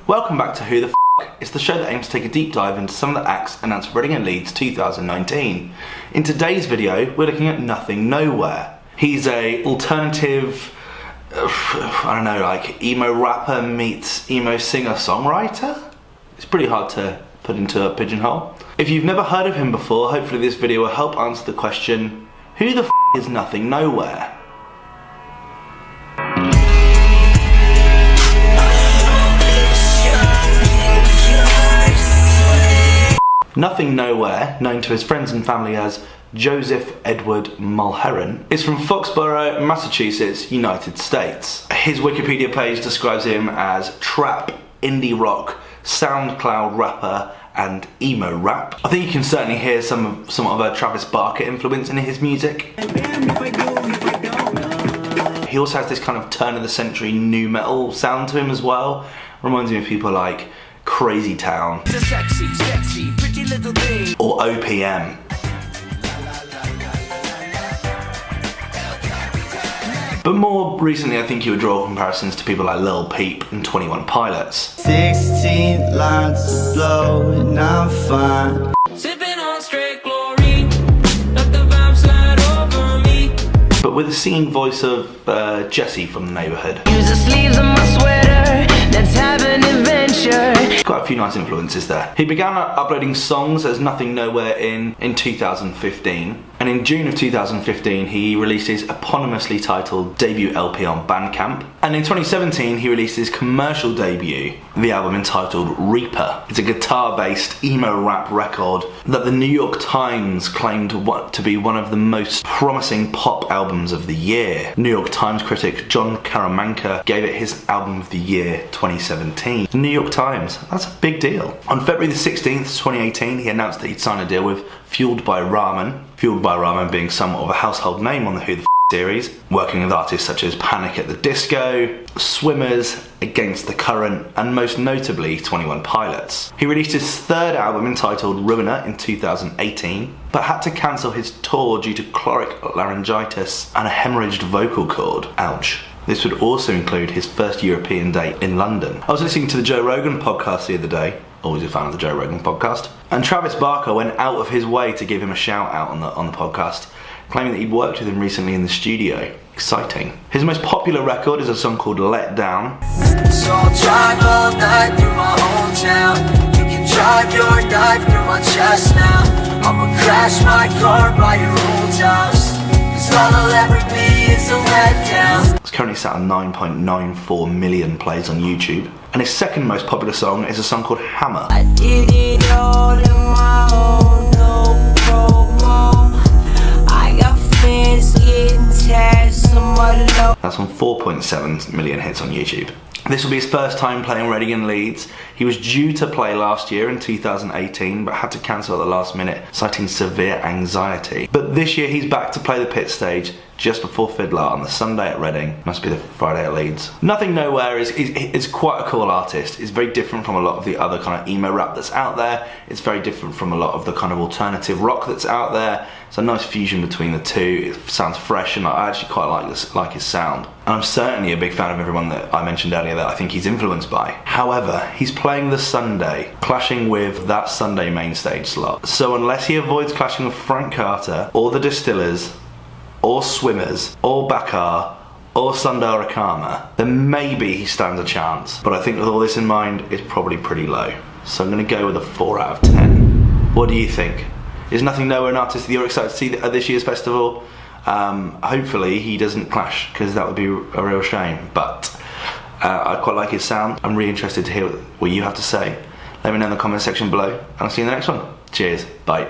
Welcome back to Who the F***. It's the show that aims to take a deep dive into some of the acts announced for Reading Leeds 2019. In today's video, we're looking at Nothing Nowhere. He's a alternative, I don't know, like emo rapper meets emo singer-songwriter? It's pretty hard to put into a pigeonhole. If you've never heard of him before, hopefully this video will help answer the question, who the f*** is Nothing Nowhere? Nothing Nowhere, known to his friends and family as Joseph Edward Mulheron, is from Foxborough, Massachusetts, United States. His Wikipedia page describes him as trap, indie rock, SoundCloud rapper, and emo rap. I think you can certainly hear some of a Travis Barker influence in his music. He also has this kind of turn of the century nu metal sound to him as well. Reminds me of people like Crazy Town or OPM. But more recently, I think you would draw comparisons to people like Lil Peep and 21 Pilots. 16 lines to blow and I'm fine. Sipping on straight chlorine, let the vibe slide over me. But with the singing voice of Jesse from The Neighborhood. Use the sleeves of my sweater, let's have an adventure. Quite a few nice influences there. He began uploading songs as Nothing Nowhere in 2015, and in June of 2015 he released his eponymously titled debut LP on Bandcamp, and in 2017 he released his commercial debut, the album entitled Reaper. It's a guitar-based emo rap record that the New York Times claimed to be one of the most promising pop albums of the year. New York Times critic John Karamanka gave it his album of the year 2017. The New York Times, that's a big deal. On February the 16th, 2018, he announced that he'd signed a deal with Fueled by Ramen. Fueled by Ramen being somewhat of a household name on the Who the F*** series, working with artists such as Panic at the Disco, Swimmers, Against the Current, and most notably 21 Pilots. He released his third album entitled Ruiner in 2018, but had to cancel his tour due to chloric laryngitis and a hemorrhaged vocal cord. Ouch. This would also include his first European date in London. I was listening to the Joe Rogan podcast the other day, always a fan of the Joe Rogan podcast, and Travis Barker went out of his way to give him a shout out on the podcast, claiming that he'd worked with him recently in the studio. Exciting. His most popular record is a song called Let Down. So I'll drive all night through my hometown. You can drive your knife through my chest now. I'ma crash my car by your old house, 'cause all I'll ever be is a letdown. It's currently sat on 9.94 million plays on YouTube. And his second most popular song is a song called Hammer. I did it all on my own, no promo. I got fans getting tagged somewhat low. That's on 4.7 million hits on YouTube. This will be his first time playing Reading and Leeds. He was due to play last year in 2018, but had to cancel at the last minute, citing severe anxiety. But this year he's back to play the pit stage just before Fiddler on the Sunday at Reading. Must be the Friday at Leeds. Nothing Nowhere is quite a cool artist. It's very different from a lot of the other kind of emo rap that's out there. It's very different from a lot of the kind of alternative rock that's out there. It's a nice fusion between the two. It sounds fresh, and I actually quite like his sound. And I'm certainly a big fan of everyone that I mentioned earlier that I think he's influenced by. However, he's playing the Sunday, clashing with that Sunday main stage slot. So unless he avoids clashing with Frank Carter, or the Distillers, or Swimmers, or Bakar, or Sundar Akama, then maybe he stands a chance. But I think with all this in mind, it's probably pretty low. So I'm going to go with a 4 out of 10. What do you think? Is Nothing Nowhere an artist that you're excited to see at this year's festival? Hopefully he doesn't clash, because that would be a real shame. But I quite like his sound. I'm really interested to hear what you have to say. Let me know in the comment section below, and I'll see you in the next one. Cheers, bye.